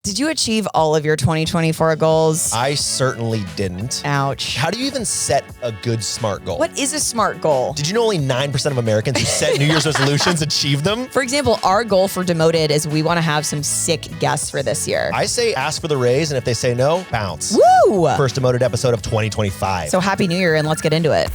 Did you achieve all of your 2024 goals? I certainly didn't. Ouch. How do you even set a good SMART goal? What is a SMART goal? Did you know only 9% of Americans who set New Year's resolutions achieve them? For example, our goal for Demoted is we want to have some sick guests for this year. I say ask for the raise, and if they say no, bounce. Woo! First Demoted episode of 2025. So happy New Year, and let's get into it.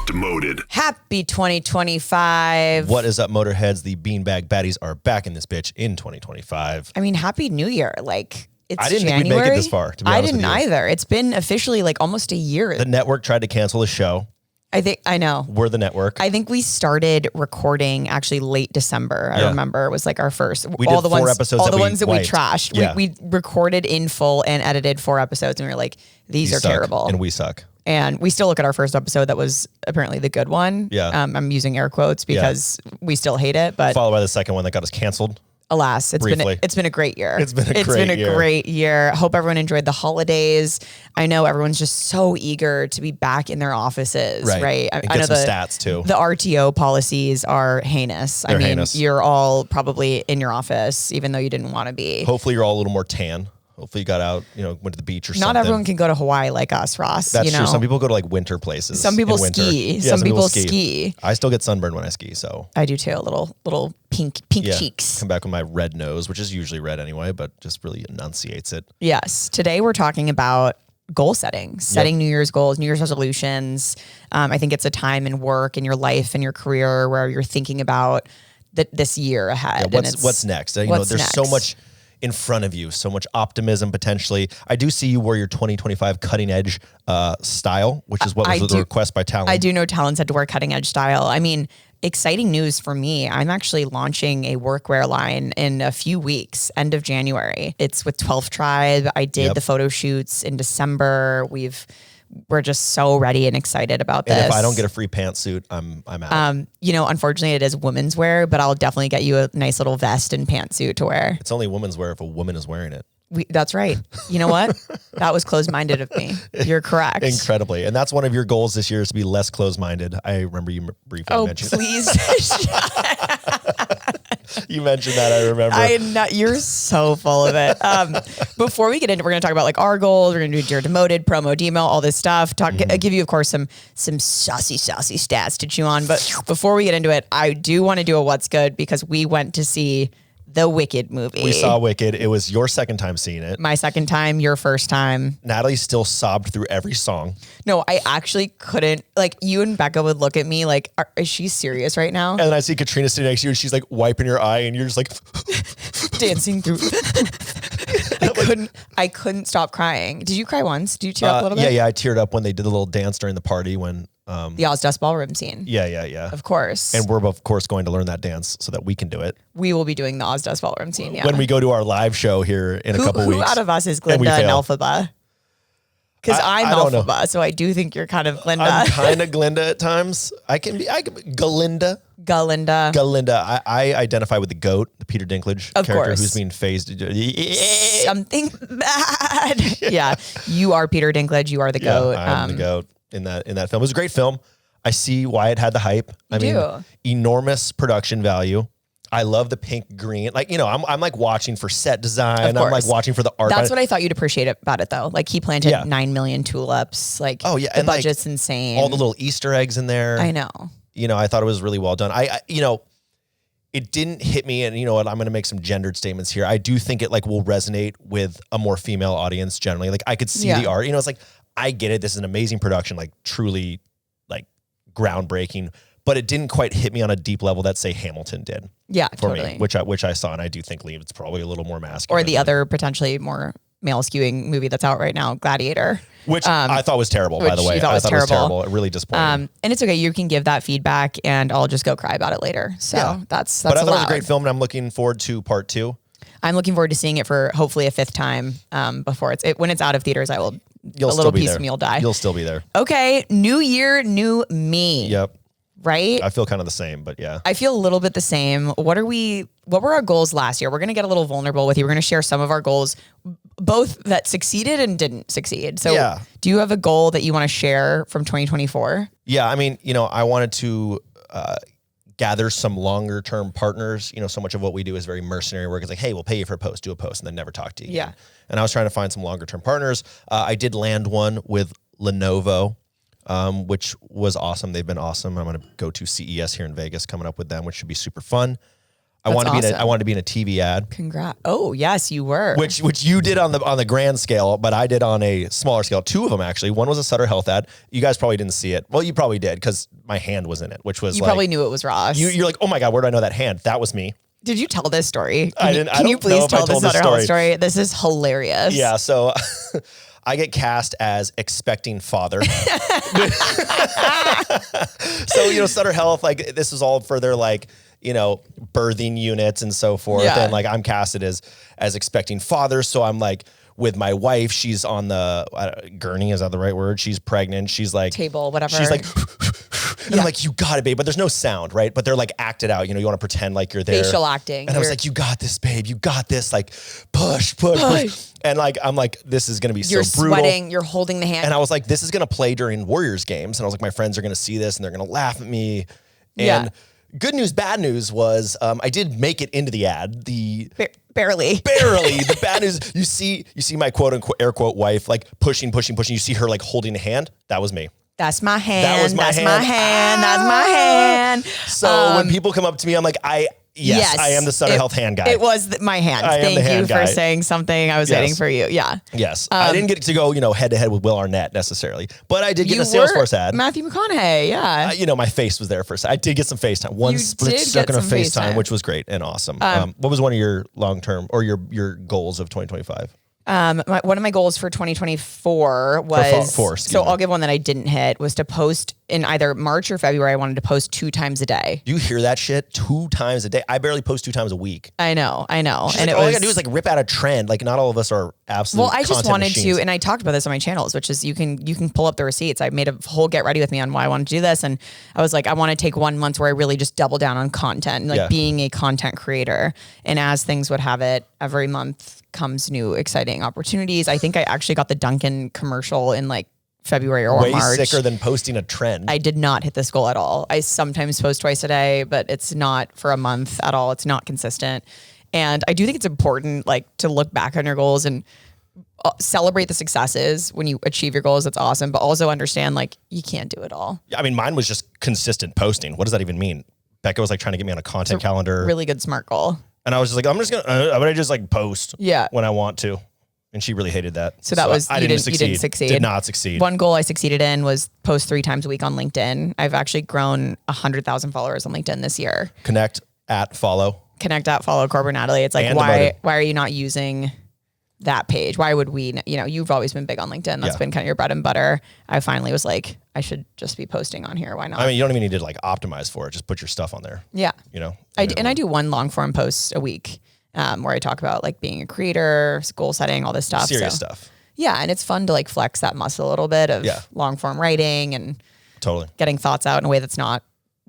Demoted. Happy 2025. What is up, Moterheads? The beanbag baddies are back in this bitch in 2025. I mean, happy New Year. Like, it's I didn't January. think we'd make it this far, to be honest with you. I didn't either. It's been officially like almost a year. The network tried to cancel the show. I know. We're the network. I think we started recording actually late December. I remember it was like our first. We did 4 episodes. All the ones that we trashed. Yeah. We recorded in full and edited 4 episodes, and we were like, these are suck, terrible. and we suck. And we still look at our first episode that was apparently the good one. Yeah. I'm using air quotes because we still hate it, but Followed by the second one that got us canceled. alas, it's been a great year. It's been a great year. Hope everyone enjoyed the holidays. I know everyone's just so eager to be back in their offices, right? And I get know some stats too. The RTO policies are heinous. They're heinous. You're all probably in your office, even though you didn't want to be. Hopefully you're all a little more tan. Hopefully you got out, went to the beach or something. Not everyone can go to Hawaii like us, Ross. That's true. Some people go to like winter places. Some people in winter. ski. Yeah, some people ski. I still get sunburned when I ski, so. I do too. Little pink cheeks. Come back with my red nose, which is usually red anyway, but just really enunciates it. Yes. Today we're talking about goal setting New Year's goals, New Year's resolutions. I think it's a time in work, in your life, in your career where you're thinking about this year ahead. Yeah, what's next? There's so much in front of you, so much optimism potentially. I do see you wore your 2025 cutting edge style, which is what was the request by Talon. I do know Talon said to wear cutting edge style. I mean, exciting news for me. I'm actually launching a workwear line in a few weeks, end of January. It's with 12th Tribe. I did the photo shoots in December. We're just so ready and excited about this. And if I don't get a free pantsuit, I'm out. Unfortunately it is women's wear, but I'll definitely get you a nice little vest and pantsuit to wear. It's only women's wear if a woman is wearing it. That's right. You know what? That was closed-minded of me. You're correct. Incredibly. And that's one of your goals this year is to be less closed-minded. I remember you briefly mentioned please. You mentioned that, I remember. You're so full of it. Before we get into, we're going to talk about like our goals. We're going to do Dear Demoted, promo, demo, all this stuff. Give you, of course, some saucy stats to chew on. But before we get into it, I do want to do a what's good because we went to see the Wicked movie. We saw Wicked. It was your second time seeing it. My second time, your first time. Natalie still sobbed through every song. No, I actually couldn't. Like, you and Becca would look at me like, is she serious right now? And then I see Katrina sitting next to you and she's like wiping her eye and you're just like dancing through. I couldn't stop crying. Did you cry once? Did you tear up a little bit? Yeah. I teared up when they did the little dance during the party when the Oz Dust Ballroom scene. Yeah. Of course. And we're of course going to learn that dance so that we can do it. We will be doing the Oz Dust Ballroom scene, yeah. When we go to our live show here in a couple weeks. Who out of us is Glinda and Elphaba? Because I'm Elphaba, so I do think you're kind of Glinda. I'm kind of Glinda at times. I can be Galinda. I identify with the goat, the Peter Dinklage character who's being phased. Something bad. Yeah, you are Peter Dinklage. You are the goat. I'm the goat in that film. It was a great film. I see why it had the hype. I mean, enormous production value. I love the pink green. Like, I'm like watching for set design. I'm like watching for the art. That's what I thought you'd appreciate about it though. Like he planted 9 million tulips. Like, the budget's insane. All the little Easter eggs in there. I know. I thought it was really well done. It didn't hit me, and you know what? I'm going to make some gendered statements here. I do think it like will resonate with a more female audience generally. Like I could see the art. It's like I get it. This is an amazing production, like truly, like groundbreaking. But it didn't quite hit me on a deep level that say Hamilton did. Yeah, for totally. me, which I saw, and I do think it's probably a little more masculine. Or the other potentially more male skewing movie that's out right now, Gladiator. Which I thought was terrible, by the way. I thought it was terrible. Really disappointing. And it's okay. You can give that feedback and I'll just go cry about it later. So that's But I thought it was a great film and I'm looking forward to part 2. I'm looking forward to seeing it for hopefully a 5th time before when it's out of theaters. A You'll little piece of me will die. You'll still be there. Okay. New year, new me. Yep. Right? I feel kind of the same, but yeah. I feel a little bit the same. What were our goals last year? We're going to get a little vulnerable with you. We're going to share some of our goals both that succeeded and didn't succeed. So do you have a goal that you want to share from 2024? Yeah. I mean, I wanted to, gather some longer term partners. So much of what we do is very mercenary work. It's like, hey, we'll pay you for a post, do a post, and then never talk to you again. And I was trying to find some longer term partners. I did land one with Lenovo, which was awesome. They've been awesome. I'm going to go to CES here in Vegas coming up with them, which should be super fun. I wanted to be in a TV ad. Congrats. Oh, yes, you were. Which you did on the grand scale, but I did on a smaller scale. 2 of them, actually. One was a Sutter Health ad. You guys probably didn't see it. Well, you probably did because my hand was in it, which was you probably knew it was Ross. You're like, oh my God, where do I know that hand? That was me. Did you tell this story? Can you please tell the Sutter Health story? This is hilarious. Yeah, so I get cast as expecting father. So, Sutter Health, like this is all for their birthing units and so forth. Yeah. And I'm casted as expecting father. So I'm with my wife, she's on the gurney. Is that the right word? She's pregnant. She's table, whatever. She's and I'm like, you got it, babe. But there's no sound, right? But they're acted out. You want to pretend like you're there. Facial acting. And I was like, you got this, babe. You got this. Push. And I'm like, this is going to be so brutal. You're sweating. You're holding the hand. And I was like, this is going to play during Warriors games. And I was like, my friends are going to see this and they're going to laugh at me. And good news, bad news was I did make it into the ad. Barely. The bad news, you see my quote unquote air quote wife pushing. You see her holding a hand. That was me. That's my hand. That was my hand. That's my hand. So when people come up to me, I'm like, Yes, I am the Sutter Health hand guy. It was my hand. Thank you for saying something. I was waiting for you. Yeah. Yes. I didn't get to go, head to head with Will Arnett necessarily, but I did get a Salesforce ad. Matthew McConaughey. Yeah. My face was there for a second. I did get some FaceTime. One split second of FaceTime, which was great and awesome. What was one of your long-term or your goals of 2025? One of my goals for 2024 was, so I'll give one that I didn't hit, was to post in either March or February. I wanted to post 2 times a day. Do you hear that shit? 2 times a day? I barely post 2 times a week. I know. And all I gotta do is rip out a trend. Not all of us are absolute Well, I just wanted machines. to, and I talked about this on my channels, which is you can pull up the receipts. I made a whole get ready with me on why I wanted to do this. And I was like, I want to take 1 month where I really just double down on content, being a content creator. And as things would have it, every month comes new exciting opportunities. I think I actually got the Dunkin' commercial in February or Way March. Sicker than posting a trend. I did not hit this goal at all. I sometimes post twice a day, but it's not for a month at all. It's not consistent. And I do think it's important to look back on your goals and celebrate the successes when you achieve your goals. That's awesome. But also understand you can't do it all. I mean, mine was just consistent posting. What does that even mean? Becca was trying to get me on a content calendar. Really good SMART goal. And I was just I'm gonna just post when I want to. And she really hated that. So that was, you didn't succeed. Did not succeed. One goal I succeeded in was post 3 times a week on LinkedIn. I've actually grown 100,000 followers on LinkedIn this year. Connect at follow Corbin Natalie. It's why are you not using that page? Why would we, you've always been big on LinkedIn. That's been kind of your bread and butter. I finally was I should just be posting on here. Why not? I mean, you don't even need to optimize for it. Just put your stuff on there. Yeah. I do 1 long form post a week. Where I talk about being a creator, goal setting, all this stuff. Serious stuff. Yeah. And it's fun to flex that muscle a little bit of long form writing and getting thoughts out in a way that's not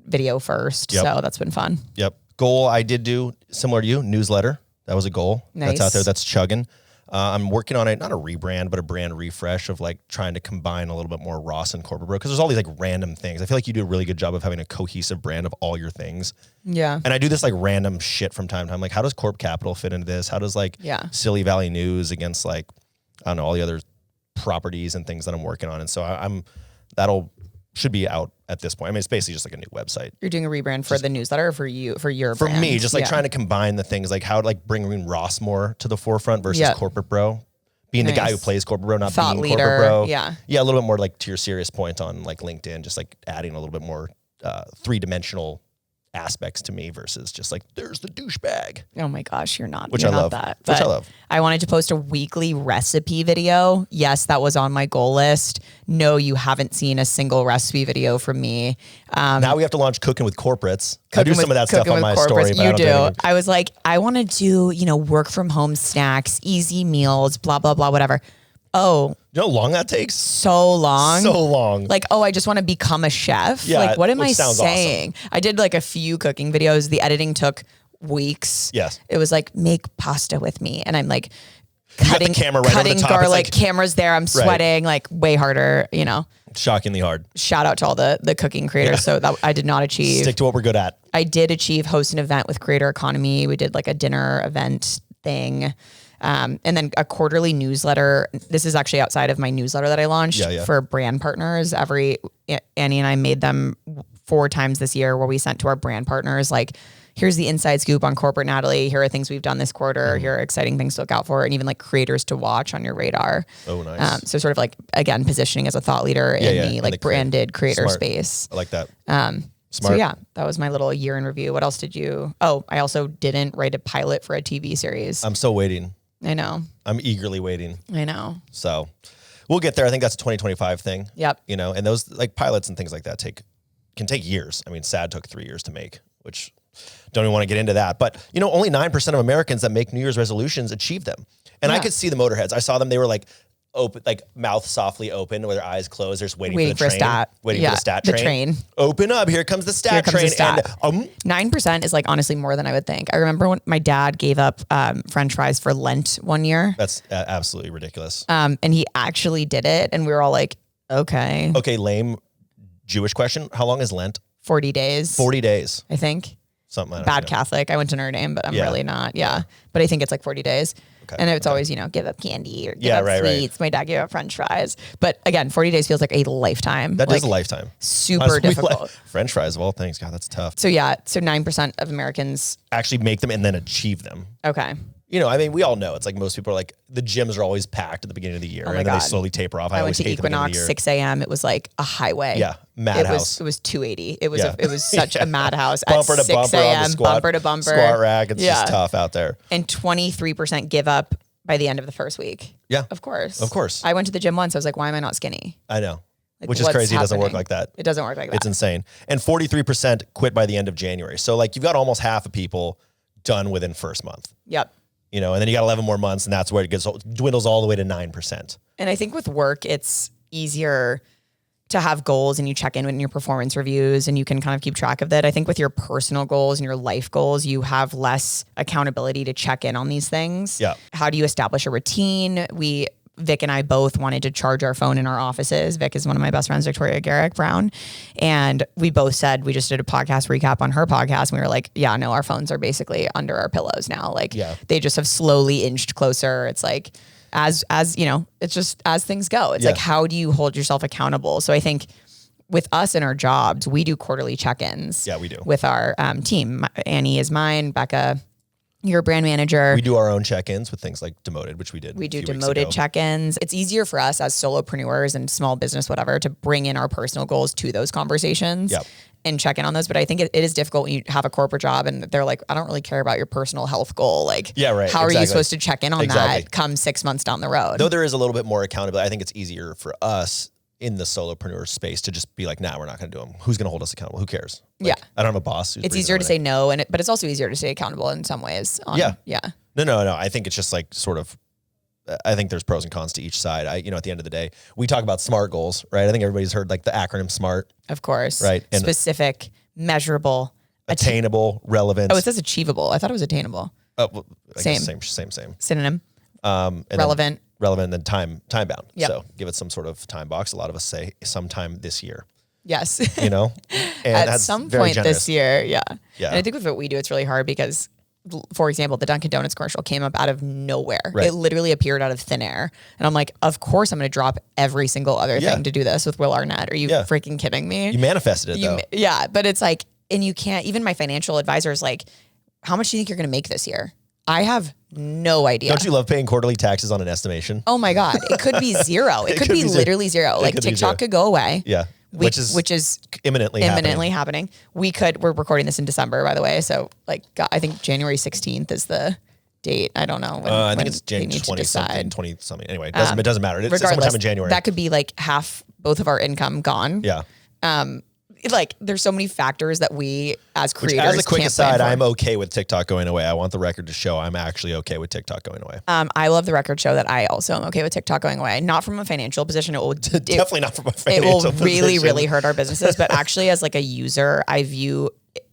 video first. Yep. So that's been fun. Yep. Goal I did do, similar to you, newsletter. That was a goal. Nice. That's out there. That's chugging. I'm working on not a rebrand, but a brand refresh of trying to combine a little bit more Ross and Corporate Bro. Because there's all these random things. I feel you do a really good job of having a cohesive brand of all your things. Yeah. And I do this random shit from time to time. How does Corp Capital fit into this? How does Silly Valley News against I don't know, all the other properties and things that I'm working on. And so should be out at this point. I mean, it's basically just a new website. You're doing a rebrand for the newsletter or for your brand? Me, just trying to combine the things, how bring Ross more to the forefront versus Corporate Bro. Being the guy who plays Corporate Bro, not thought being leader. Corporate Bro. Yeah. Yeah, a little bit more to your serious point on LinkedIn, just adding a little bit more 3-dimensional aspects to me versus just there's the douchebag. Oh my gosh, you're not. Which you're I not love. That. Which I love. I wanted to post a weekly recipe video. Yes, that was on my goal list. No, you haven't seen a single recipe video from me. Now we have to launch Cooking with Corporates. I do some of that stuff on my story. You do. I was I want to do, work from home snacks, easy meals, blah, blah, blah, whatever. Oh. You know how long that takes? So long. So long. I just want to become a chef. Yeah, what am I saying? Awesome. I did a few cooking videos. The editing took weeks. Yes. It was make pasta with me. And I'm cutting, camera right over the cutting top. garlic, It's camera's there. I'm sweating like way harder, you know. shockingly hard. Shout out to all the cooking creators. So that I did not achieve. Stick to what we're good at. I did achieve host an event with Creator Economy. We did like a dinner event thing. And then a quarterly newsletter. This is actually outside of my newsletter that I launched for brand partners. Annie and I made them 4 times this year where we sent to our brand partners, like, here's the inside scoop on corporate Natalie. Here are things we've done this quarter. Here are exciting things to look out for, and even like creators to watch on your radar. Oh, nice. So sort of like, again, positioning as a thought leader in the like branded creator space. I like that. Smart. So yeah, that was my little year in review. What else did you? Oh, I also didn't write a pilot for a TV series. I'm still waiting. I know. I'm eagerly waiting. I know. So we'll get there. I think that's a 2025 thing. Yep. You know, and those like pilots and things like that can take years. I mean, SAD took 3 years to make, which don't even want to get into that. But, you know, only 9% of Americans that make New Year's resolutions achieve them. And I could see the Motorheads. I saw them. They were like open, like mouth softly open with their eyes closed. They're just waiting for the train. Stat. Waiting for the stat train. The train. Open up. Here comes the stat train. The stat. And 9% is like honestly more than I would think. I remember when my dad gave up French fries for Lent one year. That's absolutely ridiculous. And he actually did it. And we were all like, okay. Okay, lame Jewish question. How long is Lent? 40 days. 40 days. I think. Something. Bad Catholic. I went to Notre Dame, but I'm really not. Yeah. But I think it's like 40 days. Okay. And it's always, you know, give up candy or give up sweets. Right. My dad gave up French fries. But again, 40 days feels like a lifetime. That is a lifetime. Super difficult. French fries of all things. God, that's tough. So yeah. So 9% of Americans actually make them and then achieve them. Okay. You know, I mean, we all know it's like most people are like the gyms are always packed at the beginning of the year, and then they slowly taper off. I went to Equinox 6 a.m. It was like a highway. Yeah, madhouse. It was 280. It was such a madhouse. Bumper to 6 bumper a.m. Bumper to bumper, squat rack. It's just tough out there. And 23% give up by the end of the first week. Yeah, of course. I went to the gym once. I was like, why am I not skinny? I know. Like, which is crazy. It doesn't work like that. It doesn't work like that. It's insane. And 43% quit by the end of January. So like you've got almost half of people done within first month. Yep. You know, and then you got 11 more months, and that's where it dwindles all the way to 9%. And I think with work, it's easier to have goals and you check in your performance reviews and you can kind of keep track of that. I think with your personal goals and your life goals, you have less accountability to check in on these things. Yeah. How do you establish a routine? Vic and I both wanted to charge our phone in our offices. Vic is one of my best friends, Victoria Garrick Brown. And we both said, we just did a podcast recap on her podcast. And we were like, yeah, no, our phones are basically under our pillows now. Like they just have slowly inched closer. It's like, as you know, it's just as things go. It's like, how do you hold yourself accountable? So I think with us in our jobs, we do quarterly check-ins. Yeah, we do. With our team. Annie is mine, Becca, your brand manager. We do our own check-ins with things like Demoted, which we did. We do Demoted check-ins. It's easier for us as solopreneurs and small business, whatever, to bring in our personal goals to those conversations and check in on those. But I think it is difficult when you have a corporate job and they're like, I don't really care about your personal health goal. Like, how are you supposed to check in on that come 6 months down the road? Though there is a little bit more accountability. I think it's easier for us in the solopreneur space to just be like, nah, we're not going to do them. Who's going to hold us accountable? Who cares? Like, I don't have a boss. It's easier to say no, but it's also easier to stay accountable in some ways. No. I think it's just like sort of, I think there's pros and cons to each side. At the end of the day, we talk about SMART goals, right? I think everybody's heard like the acronym SMART. Of course. Right. And specific, measurable, attainable, relevant. Oh, it says achievable. I thought it was attainable. Same. Synonym. Relevant. Relevant and then time bound. Yep. So give it some sort of time box. A lot of us say sometime this year. Yes. And at that's some point this year. Yeah. Yeah. And I think with what we do, it's really hard because, for example, the Dunkin' Donuts commercial came up out of nowhere. Right. It literally appeared out of thin air. And I'm like, of course I'm going to drop every single other thing to do this with Will Arnett. Are you freaking kidding me? You manifested it though. Yeah. But it's like, and you can't, even my financial advisor is like, how much do you think you're going to make this year? I have no idea. Don't you love paying quarterly taxes on an estimation? Oh my God. It could be zero. It could be literally zero. Like TikTok could go away. Yeah. Which is imminently happening. We're recording this in December, by the way. So I think January 16th is the date. I don't know. I think it's January 20 something. Anyway, it doesn't matter. It's sometime in January. That could be like half both of our income gone. Yeah. There's so many factors that we as creators. As a quick aside, I'm okay with TikTok going away. I want the record to show I'm actually okay with TikTok going away. I love the record show that I also am okay with TikTok going away. Not from a financial position. It will definitely not from a financial position. It will really, really hurt our businesses. But actually, as like a user, I view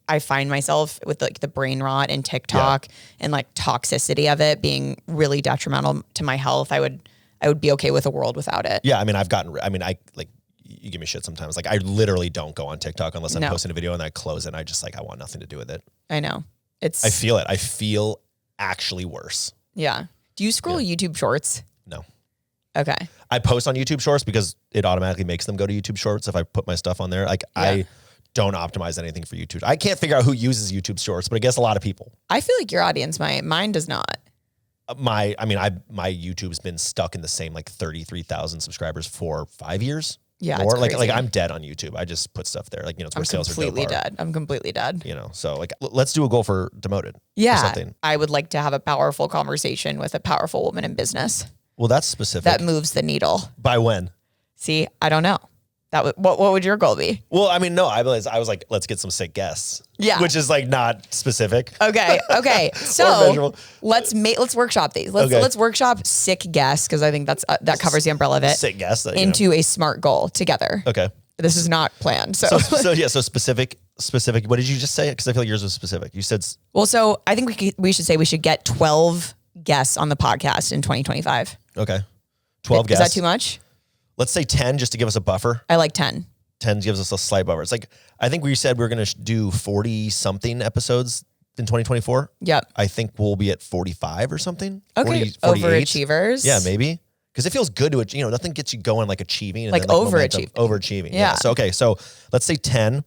I find myself with like the brain rot and TikTok and like toxicity of it being really detrimental to my health. I would be okay with a world without it. Yeah. I mean, you give me shit sometimes. Like I literally don't go on TikTok unless I'm posting a video and I close it and I just like, I want nothing to do with it. I know. I feel it. I feel actually worse. Yeah. Do you scroll YouTube Shorts? No. Okay. I post on YouTube Shorts because it automatically makes them go to YouTube Shorts if I put my stuff on there. Like I don't optimize anything for YouTube. I can't figure out who uses YouTube Shorts, but I guess a lot of people. I feel like your audience might. Mine does not. My YouTube's been stuck in the same like 33,000 subscribers for 5 years. Yeah, or it's like I'm dead on YouTube. I just put stuff there. Like, it's where sales are completely dead. I'm completely dead. So like let's do a goal for Demoted. Yeah. Or something. I would like to have a powerful conversation with a powerful woman in business. Well, that's specific. That moves the needle. By when? See, I don't know. What would your goal be? Well, I mean, no, I was like, let's get some sick guests. Yeah. Which is like not specific. Okay. So let's workshop these. Let's workshop sick guests, because I think that covers the umbrella of it. Sick guests into a SMART goal together. Okay. This is not planned. So specific. What did you just say? Because I feel like yours was specific. You said. Well, so I think we should say we should get 12 guests on the podcast in 2025. Okay. 12 guests. Is that too much? Let's say 10 just to give us a buffer. I like 10. 10 gives us a slight buffer. It's like, I think we said we were going to do 40 something episodes in 2024. Yep. I think we'll be at 45 or something. Okay. 48. Overachievers. Yeah, maybe. Because it feels good to, nothing gets you going like achieving. And like overachieving. Overachieving. Yeah. So let's say 10.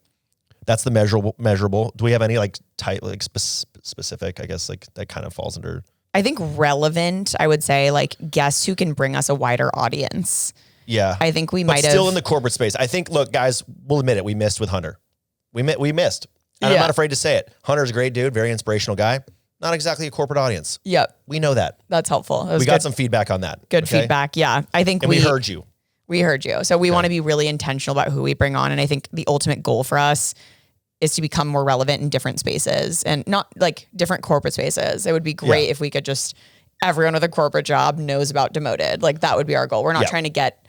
That's the measurable. Do we have any like tight, like specific, I guess, like that kind of falls under? I think relevant, I would say, like guests who can bring us a wider audience. Yeah. I think we might have. Still in the corporate space. I think, look, guys, we'll admit it. We missed with Hunter. We missed. And I'm not afraid to say it. Hunter's a great dude, very inspirational guy. Not exactly a corporate audience. Yep. We know that. That's helpful. We got some feedback on that. Good feedback. Yeah. I think we heard you. We heard you. So we want to be really intentional about who we bring on. And I think the ultimate goal for us is to become more relevant in different spaces, and not like different corporate spaces. It would be great if we could just, everyone with a corporate job knows about Demoted. Like that would be our goal. We're not trying to get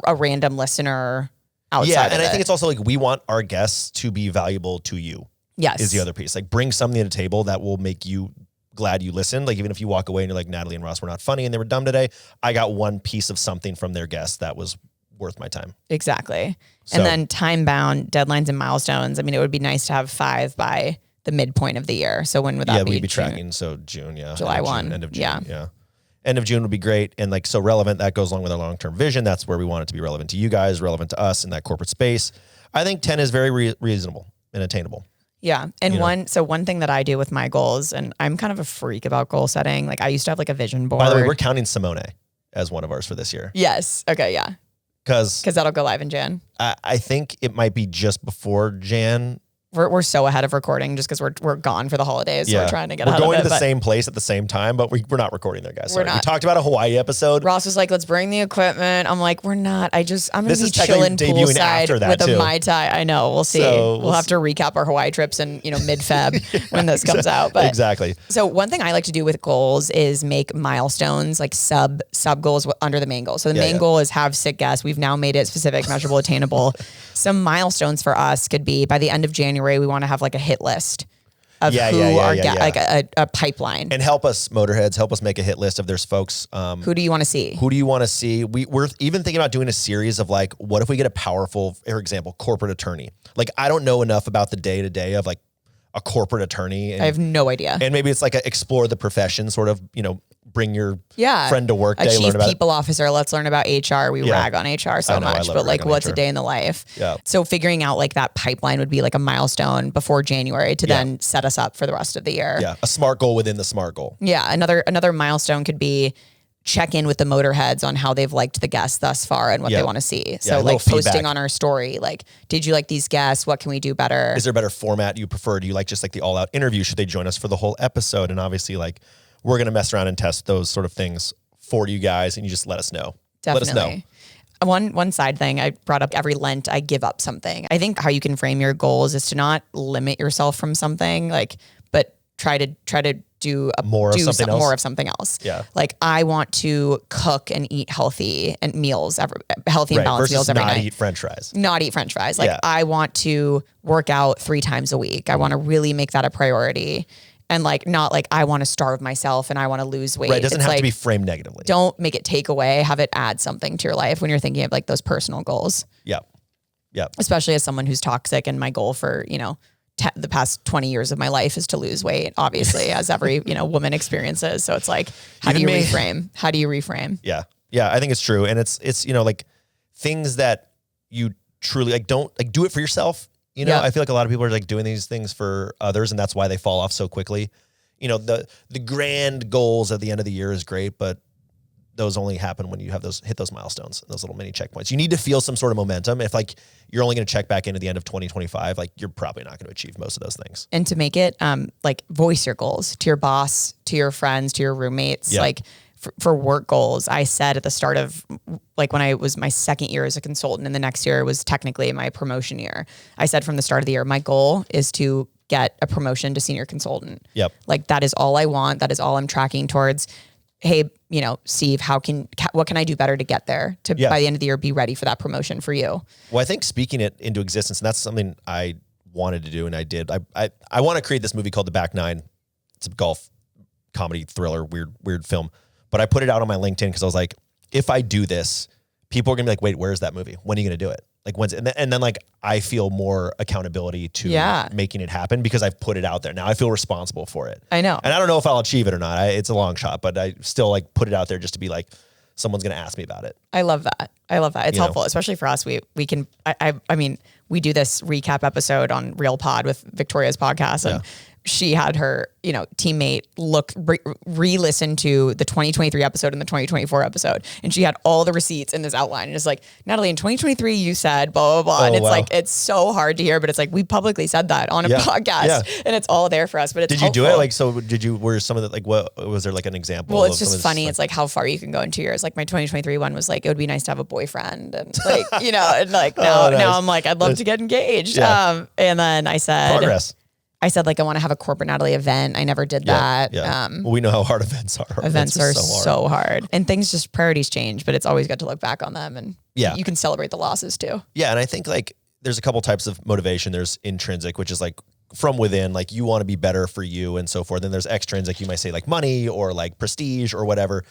a random listener outside. Yeah. And I think it's also like, we want our guests to be valuable to you. Yes. Is the other piece. Like bring something to the table that will make you glad you listened. Like even if you walk away and you're like, Natalie and Ross were not funny and they were dumb today, I got one piece of something from their guest that was worth my time. Exactly. And then time bound deadlines and milestones. I mean, it would be nice to have 5 by the midpoint of the year. So when would that be? Yeah, we'd be tracking. So June, July 1. End of June. Yeah. End of June would be great. And like, so relevant, that goes along with our long-term vision. That's where we want it to be relevant to you guys, relevant to us in that corporate space. I think 10 is very reasonable and attainable. Yeah. And one thing that I do with my goals, and I'm kind of a freak about goal setting. Like I used to have like a vision board. By the way, we're counting Simone as one of ours for this year. Yes. Okay. Yeah. Because that'll go live in Jan. I think it might be just before Jan. We're so ahead of recording just because we're gone for the holidays. So we're trying to get ahead of it. We're going to the same place at the same time, but we're not recording there, guys. Sorry. We talked about a Hawaii episode. Ross was like, let's bring the equipment. I'm like, we're not. I'm going to be chilling poolside with a Mai Tai. I know. We'll see. So we'll have to recap our Hawaii trips in mid-Feb when this comes out. But exactly. So one thing I like to do with goals is make milestones, like sub goals under the main goal. So the main goal is have sick guests. We've now made it specific, measurable, attainable. Some milestones for us could be by the end of January, we want to have like a hit list of like a pipeline. And help us, Moterheads, help us make a hit list if there's folks. Who do you want to see? Who do you want to see? We're even thinking about doing a series of like, what if we get a powerful, for example, corporate attorney? Like, I don't know enough about the day-to-day of like a corporate attorney. I have no idea. And maybe it's like a explore the profession sort of, bring your friend to work day, learn about people officer. Let's learn about HR. We rag on HR so much, but like what's a day in the life? Yeah. So figuring out like that pipeline would be like a milestone before January to then set us up for the rest of the year. Yeah. A SMART goal within the SMART goal. Yeah. Another milestone could be check in with the Moterheads on how they've liked the guests thus far and what they want to see. So like posting on our story, like, did you like these guests? What can we do better? Is there a better format you prefer? Do you like just like the all out interview? Should they join us for the whole episode? And obviously like, we're going to mess around and test those sort of things for you guys, and you just let us know. Definitely. Let us know. One side thing I brought up, every Lent, I give up something. I think how you can frame your goals is to not limit yourself from something, but try to do more of something else. Yeah. Like I want to cook and eat healthy and healthy and balanced meals every night. Not eat French fries. Not eat French fries. Like I want to work out 3 times a week. I want to really make that a priority. And like, not like I want to starve myself and I want to lose weight. Right. It doesn't have like, to be framed negatively. Don't make it take away, have it add something to your life when you're thinking of like those personal goals. Yep. Especially as someone who's toxic, and my goal for, the past 20 years of my life is to lose weight, obviously, as every, woman experiences. So it's like, how do you reframe? Yeah. Yeah. I think it's true. And it's, like things that you truly like, don't like do it for yourself. I feel like a lot of people are like doing these things for others, and that's why they fall off so quickly. The grand goals at the end of the year is great, but those only happen when you have hit those milestones, those little mini checkpoints. You need to feel some sort of momentum. If like you're only going to check back in at the end of 2025, like you're probably not going to achieve most of those things. And to make it like voice your goals to your boss, to your friends, to your roommates, like for work goals. I said at the start of like when I was my second year as a consultant, and the next year was technically my promotion year. I said from the start of the year, my goal is to get a promotion to senior consultant. Yep. Like that is all I want. That is all I'm tracking towards. Hey, Steve, what can I do better to get there to by the end of the year, be ready for that promotion for you? Well, I think speaking it into existence, and that's something I wanted to do. And I did, I want to create this movie called The Back Nine. It's a golf comedy thriller, weird film. But I put it out on my LinkedIn because I was like, if I do this, people are gonna be like, wait, where's that movie? When are you gonna do it? Like when's it? And then like I feel more accountability to making it happen because I've put it out there. Now I feel responsible for it. I know. And I don't know if I'll achieve it or not. It's a long shot, but I still like put it out there just to be like, someone's gonna ask me about it. I love that. It's helpful, especially for us. We can. I mean, we do this recap episode on Real Pod with Victoria's podcast, and she had her, teammate re-listen to the 2023 episode and the 2024 episode. And she had all the receipts in this outline. And it's like, Natalie, in 2023, you said blah, blah, blah. And it's like, it's so hard to hear, but it's like, we publicly said that on a podcast and it's all there for us, but it's helpful. You do it? Like, so were some of the, like, what was there like an example? Well, it's just funny. It's like how far you can go in 2 years. Like my 2023 one was like, it would be nice to have a boyfriend. And like, and like now I'm like, I'd love to get engaged. And then I said, progress. Like, I want to have a corporate Natalie event. I never did that. Yeah. Well, we know how hard events are. Events are so hard. And things just, priorities change, but it's always good to look back on them, and you can celebrate the losses too. Yeah. And I think like there's a couple types of motivation. There's intrinsic, which is like from within, like you want to be better for you and so forth. Then there's extrinsic, you might say like money or like prestige or whatever.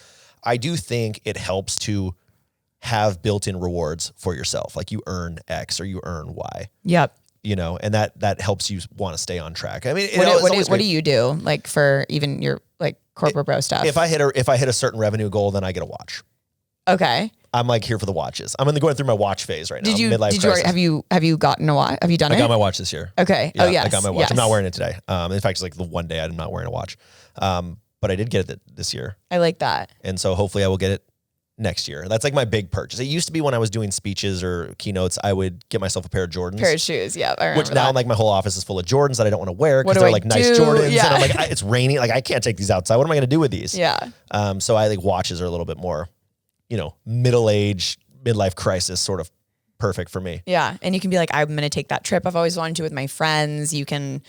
I do think it helps to have built-in rewards for yourself. Like you earn X or you earn Y. Yep. And that helps you want to stay on track. I mean, what do you do like for even your like corporate bro stuff? If I hit a certain revenue goal, then I get a watch. Okay. I'm like here for the watches. I'm going through my watch phase right now. Have you gotten a watch? Have you done it? I got my watch this year. Okay. Yeah, yes. I got my watch. Yes. I'm not wearing it today. In fact, it's like the one day I'm not wearing a watch. But I did get it this year. I like that. And so hopefully I will get it next year. That's like my big purchase. It used to be when I was doing speeches or keynotes, I would get myself a pair of Jordans. Pair of shoes, yeah. I which now I'm like my whole office is full of Jordans that I don't want to wear because they're like nice Jordans. Yeah. And I'm like, it's raining. Like I can't take these outside. What am I going to do with these? Yeah. So I think watches are a little bit more, middle-age, midlife crisis sort of perfect for me. Yeah. And you can be like, I'm going to take that trip I've always wanted to with my friends. You can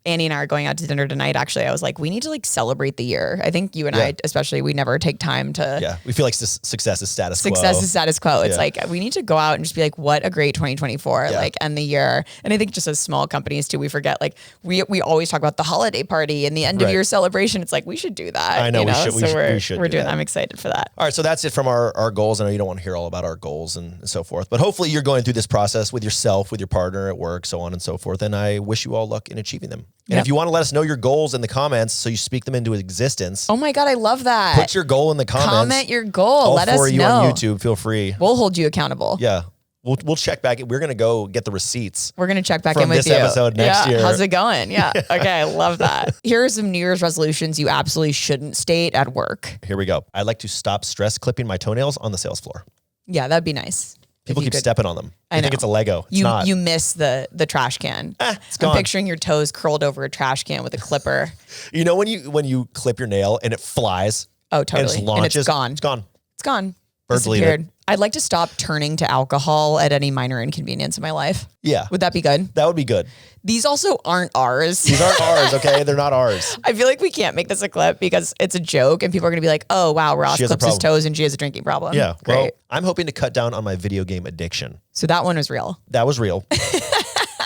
Annie and I are going out to dinner tonight. Actually, I was like, we need to like celebrate the year. I think you and I, especially, we never take time to. Yeah. We feel like success is status quo. Success is status quo. It's like, we need to go out and just be like, what a great 2024, like end the year. And I think just as small companies too, we forget, like we always talk about the holiday party and the end of year celebration. It's like, we should do that. I know, we should we're doing that. I'm excited for that. All right. So that's it from our goals. I know you don't want to hear all about our goals and so forth, but hopefully you're going through this process with yourself, with your partner at work, so on and so forth. And I wish you all luck in achieving them. And if you want to let us know your goals in the comments so you speak them into existence. Oh my God, I love that. Put your goal in the comments. Comment your goal. Let us know. All 4 of you on YouTube, feel free. We'll hold you accountable. Yeah. We'll check back. We're going to go get the receipts. We're going to check back in with you. From this episode next year. How's it going? Yeah. Okay. I love that. Here are some New Year's resolutions you absolutely shouldn't state at work. Here we go. I'd like to stop stress clipping my toenails on the sales floor. Yeah, that'd be nice. People keep stepping on them. I think it's a Lego. It's not. You miss the trash can. It's gone. I'm picturing your toes curled over a trash can with a clipper. You know when you clip your nail and it flies? Oh, totally. And it launches? And it's gone. It's gone. It's gone. Birds leave it. I'd like to stop turning to alcohol at any minor inconvenience in my life. Yeah. Would that be good? That would be good. These also aren't ours. These aren't ours, okay? They're not ours. I feel like we can't make this a clip because it's a joke and people are going to be like, oh, wow, Ross clips his toes and she has a drinking problem. Yeah. Great. Well, I'm hoping to cut down on my video game addiction. So that one was real. That was real.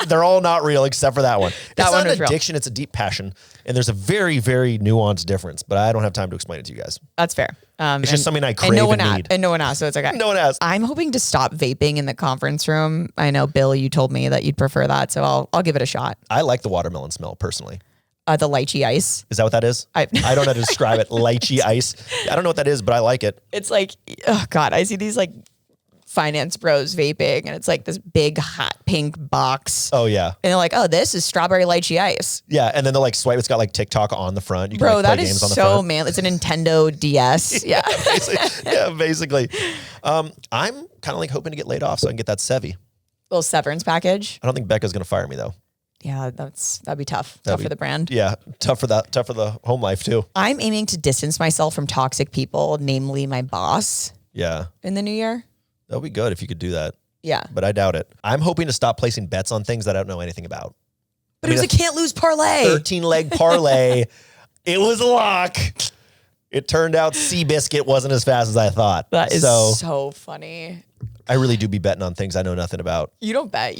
They're all not real except for that one. That it's one not was an addiction, real. It's a deep passion. And there's a very, very nuanced difference, but I don't have time to explain it to you guys. That's fair. It's just something I crave and need. And no one asked, so it's okay. No one asked. I'm hoping to stop vaping in the conference room. I know, Bill, you told me that you'd prefer that, so I'll give it a shot. I like the watermelon smell, personally. The lychee ice. Is that what that is? I don't know how to describe it. Lychee ice. I don't know what that is, but I like it. It's like, oh God, I see these like finance bros vaping and it's like this big hot pink box. Oh yeah. And they're like, oh, this is strawberry lychee ice. Yeah. And then they'll like swipe. It's got like TikTok on the front. You can, bro, like, that play is games on the so front. man. It's a Nintendo DS. Yeah. Basically. I'm kind of like hoping to get laid off so I can get that Sevi. Little severance package. I don't think Becca's going to fire me though. Yeah, that'd be tough. Tough for the brand. Yeah. Tough for that. Tough for the home life too. I'm aiming to distance myself from toxic people, namely my boss. Yeah. In the new year. That would be good if you could do that. Yeah. But I doubt it. I'm hoping to stop placing bets on things that I don't know anything about. But it was a can't lose parlay. 13-leg parlay. It was a lock. It turned out Seabiscuit wasn't as fast as I thought. That is so funny. I really do be betting on things I know nothing about. You don't bet,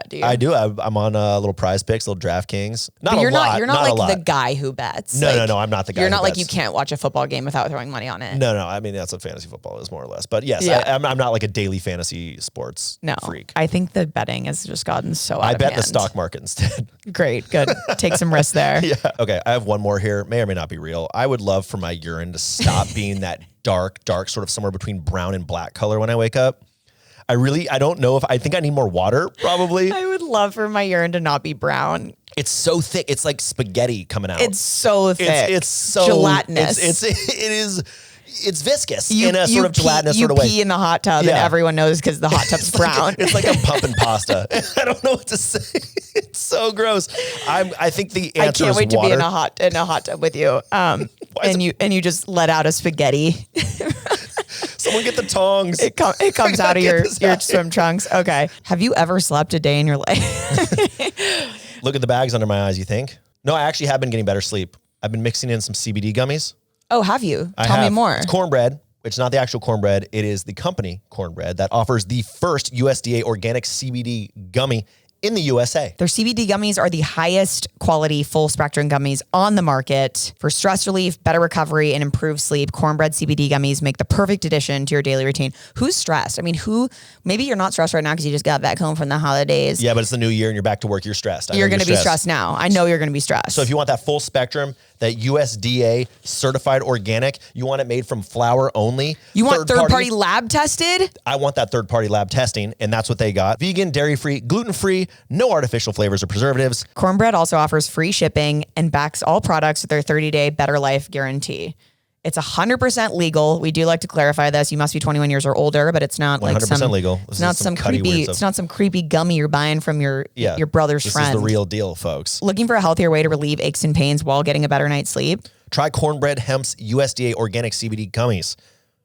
do you? I do. I'm on little Prize Picks, little DraftKings. You're not like the guy who bets. No, no, I'm not the guy. You're not who like you can't watch a football game without throwing money on it. No. I mean, that's what fantasy football is, more or less. But yes, yeah. I'm not like a daily fantasy sports freak. I think the betting has just gotten so out of bet hand. the stock market instead. Great, good. Take some risks there. Yeah. Okay, I have one more here. May or may not be real. I would love for my urine to stop being that dark, sort of somewhere between brown and black color when I wake up. I don't know I think I need more water, probably. I would love for my urine to not be brown. It's so thick. It's like spaghetti coming out. It's so thick. It's so gelatinous. It's viscous in a sort of gelatinous sort of way. You pee in the hot tub and everyone knows because the hot tub's brown. It's like I'm pumping pasta. I don't know what to say. It's so gross. I think the answer is water. I can't wait to be in a hot tub with you. And you just let out a spaghetti. Someone get the tongs. It comes out of your swim trunks. Okay. Have you ever slept a day in your life? Look at the bags under my eyes, you think? No, I actually have been getting better sleep. I've been mixing in some CBD gummies. Oh, have you? Tell me more. It's cornbread. It's not the actual cornbread. It is the company cornbread that offers the first USDA organic CBD gummy in the USA. Their CBD gummies are the highest quality full spectrum gummies on the market for stress relief, better recovery, and improved sleep. Cornbread CBD gummies make the perfect addition to your daily routine. Who's stressed? I mean, maybe you're not stressed right now because you just got back home from the holidays. Yeah, but it's the new year and you're back to work. You're stressed. You're going to be stressed now. I know you're going to be stressed. So if you want that full spectrum, that USDA certified organic, you want it made from flour only. You want third-party lab tested? I want that third-party lab testing, and that's what they got. Vegan, dairy-free, gluten-free, no artificial flavors or preservatives. Cornbread also offers free shipping and backs all products with their 30-day Better Life guarantee. It's 100% legal. We do like to clarify this. You must be 21 years or older, but it's not like 100% legal. It's not some creepy. It's not some creepy gummy you're buying from your brother's friend. This is the real deal, folks. Looking for a healthier way to relieve aches and pains while getting a better night's sleep? Try Cornbread Hemp's USDA organic CBD gummies.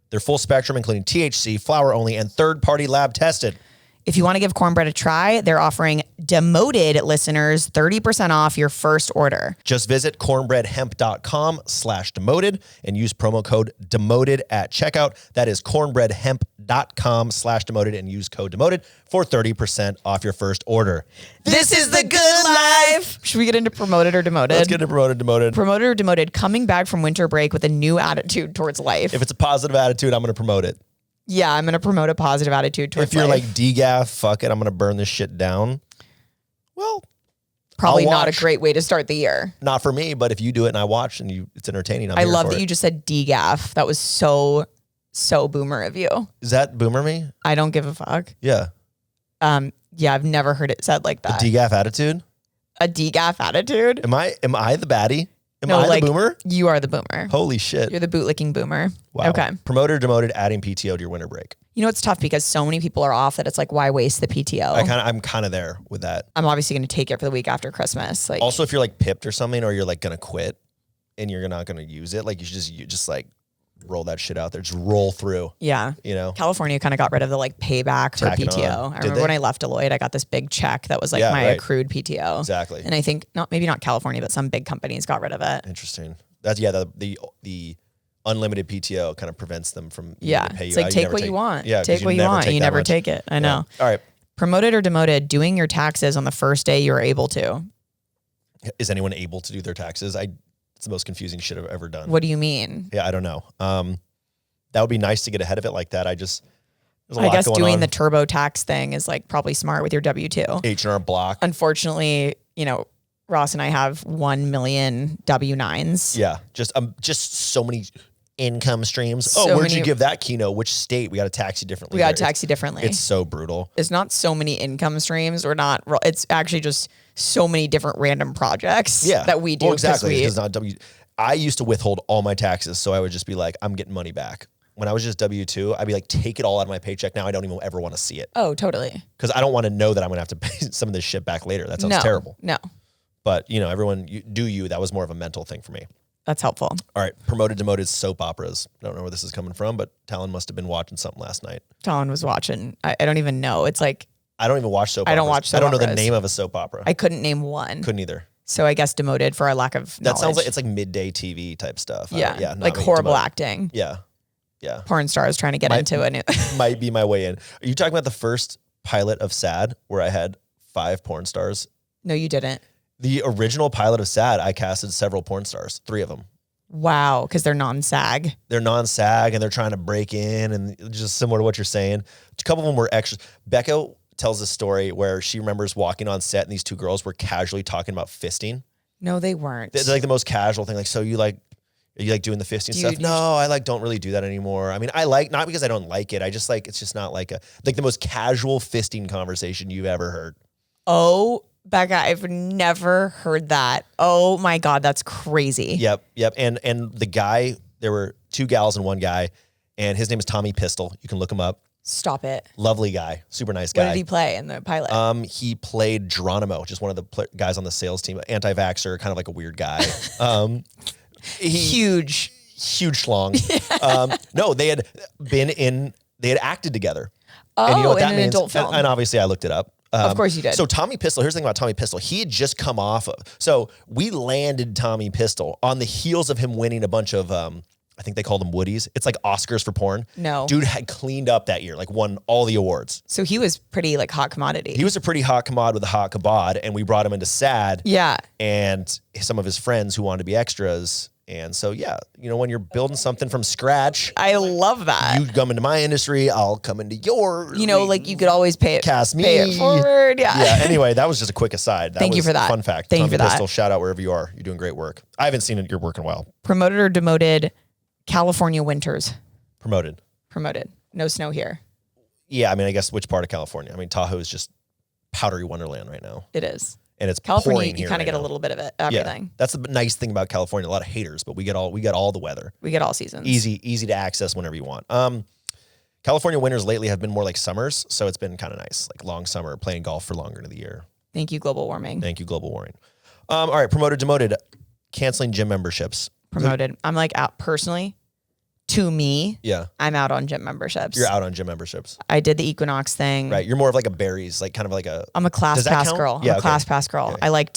They're full spectrum, including THC, flour only, and third-party lab tested. If you want to give cornbread a try, they're offering Demoted listeners 30% off your first order. Just visit cornbreadhemp.com/demoted and use promo code demoted at checkout. That is cornbreadhemp.com/demoted and use code demoted for 30% off your first order. This is the good life. Should we get into promoted or demoted? Let's get into promoted, demoted. Promoted or demoted, coming back from winter break with a new attitude towards life. If it's a positive attitude, I'm going to promote it. Yeah, I'm going to promote a positive attitude towards life. If you're like, DGAF, fuck it, I'm going to burn this shit down. Well, probably not a great way to start the year. Not for me, but if you do it and I watch and it's entertaining, I love that you just said DGAF. That was so boomer of you. Is that boomer me? I don't give a fuck. Yeah. Yeah, I've never heard it said like that. A DGAF attitude? A DGAF attitude? Am I the baddie? Am I the boomer? You are the boomer. Holy shit. You're the bootlicking boomer. Wow. Okay. Promoted or demoted, adding PTO to your winter break. You know, it's tough because so many people are off that it's like, why waste the PTO? I'm kind of there with that. I'm obviously going to take it for the week after Christmas. Like, also, if you're like pipped or something, or you're like going to quit and you're not going to use it, like you should just like roll that shit out there. Just roll through. Yeah. You know? California kind of got rid of the like payback for Tack it PTO. on. I Did remember they? when I left Deloitte, I got this big check that was like my accrued PTO. Exactly. And I think maybe not California, but some big companies got rid of it. Interesting. That's the unlimited PTO kind of prevents them from Yeah. pay you It's like out. take what you want. Yeah. Take what you want. You never take it. I know. All right. Promoted or demoted, doing your taxes on the first day you're able to. Is anyone able to do their taxes? It's the most confusing shit I've ever done. What do you mean? Yeah, I don't know. That would be nice to get ahead of it like that. There's a lot I guess going doing on. the TurboTax thing is like probably smart with your W-2. H&R Block. Unfortunately, Ross and I have 1 million W-9s. Yeah, just so many income streams. So Where'd you many- give that keynote? Which state? We got to tax you differently. We got there. to tax you differently. It's so brutal. It's not so many income streams or not. It's actually just so many different random projects that we do. Well, exactly. Because It's not I used to withhold all my taxes, so I would just be like, I'm getting money back. When I was just W-2, I'd be like, take it all out of my paycheck. Now I don't even ever want to see it. Oh, totally. Because I don't want to know that I'm going to have to pay some of this shit back later. That sounds terrible. No, But, everyone, that was more of a mental thing for me. that's helpful. All right, promoted, demoted soap operas. I don't know where this is coming from, but Talon must have been watching something last night. Talon was watching. I don't even know. It's like I don't even watch soap operas. I don't watch soap I don't know the operas. name of a soap opera. I couldn't name one. Couldn't either. So I guess demoted for our lack of knowledge. That sounds like it's like midday TV type stuff. Yeah, not like me. horrible Demoted. acting. Yeah. Porn stars trying to get into a new. Might be my way in. Are you talking about the first pilot of SAD where I had 5 porn stars? No, you didn't. The original pilot of SAD, I casted several porn stars, 3 of them. Wow, because they're non-SAG. They're non-SAG and they're trying to break in, and just similar to what you're saying. A couple of them were extras. Becca tells a story where she remembers walking on set and these 2 girls were casually talking about fisting. No, they weren't. It's like the most casual thing. Like, so are you doing the fisting stuff? No, I don't really do that anymore. I mean, not because I don't like it. I just it's just not like the most casual fisting conversation you've ever heard. Oh, Becca, I've never heard that. Oh my God, that's crazy. Yep. And the guy, there were 2 gals and 1 guy, and his name is Tommy Pistol. You can look him up. Stop it. Lovely guy, super nice guy. What did he play in the pilot? He played Geronimo, just one of the guys on the sales team, anti-vaxxer, kind of like a weird guy. Huge schlong. No, they had acted together. Oh, and you know what that in an means? adult film. And obviously I looked it up. Of course you did. So Tommy Pistol, here's the thing about Tommy Pistol. He had just come off of, so we landed Tommy Pistol on the heels of him winning a bunch of, I think they called them Woodies. It's like Oscars for porn. No. Dude had cleaned up that year, like won all the awards. So he was pretty like hot commodity. He was a pretty hot commod with a hot kabod, and we brought him into SAD. Yeah. And some of his friends who wanted to be extras. And so, when you're building something from scratch, I love that. you come into my industry, I'll come into yours. Like you could always pay it forward. Yeah. Yeah. Anyway, that was just a quick aside. Thank you for that. Fun fact. Thank you for that. Pistol, shout out wherever you are. You're doing great work. I haven't seen your work in a while. Promoted or demoted, California winters. Promoted. No snow here. Yeah. I mean, I guess which part of California? I mean, Tahoe is just powdery wonderland right now. It is. And it's California, pouring here you kind of right get now. a little bit of it, everything. Yeah, that's the nice thing about California. A lot of haters, but we get all the weather. We get all seasons. Easy to access whenever you want. California winters lately have been more like summers, so it's been kind of nice, like long summer, playing golf for longer into the year. Thank you, global warming. Thank you, global warming. All right, promoted, demoted, canceling gym memberships. Promoted. I'm like out personally. To me, Yeah, I'm out on gym memberships. you're out on gym memberships, I did the Equinox thing. right? You're more of like a berries, like kind of like a. I'm a class Does that pass count? girl. Yeah, I'm a okay. class pass girl. Okay. I like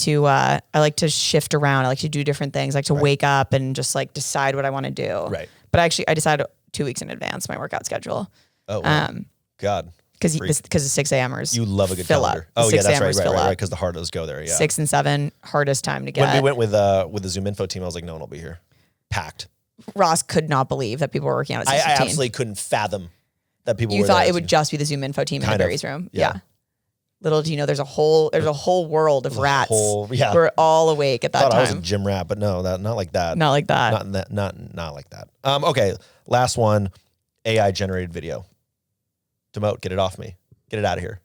to shift around. I like to do different things. I like to wake up and just like decide what I want to do. Right. But I decide 2 weeks in advance my workout schedule. Oh wow. God, Because Freak. the 6 a.m.ers. you love a good fill calendar. up. The Oh yeah, 6 that's a.m.ers right. fill up. Because the hardos go there. Yeah. 6 and 7, hardest time to get. When we went with the Zoom info team, I was like, no one will be here. Packed. Ross could not believe that people were working out at I 6:15. absolutely couldn't fathom that people You were thought there. it would just be the Zoom info team in Kind the of. berries room. Yeah. Yeah. Little do you know, there's a whole world of rats. yeah. We're all awake at that I thought time. I was a gym rat, but no, not like that. Not like that. Not in that. Not like that. Okay. Last one. AI generated video. Demote. Get it off me. Get it out of here.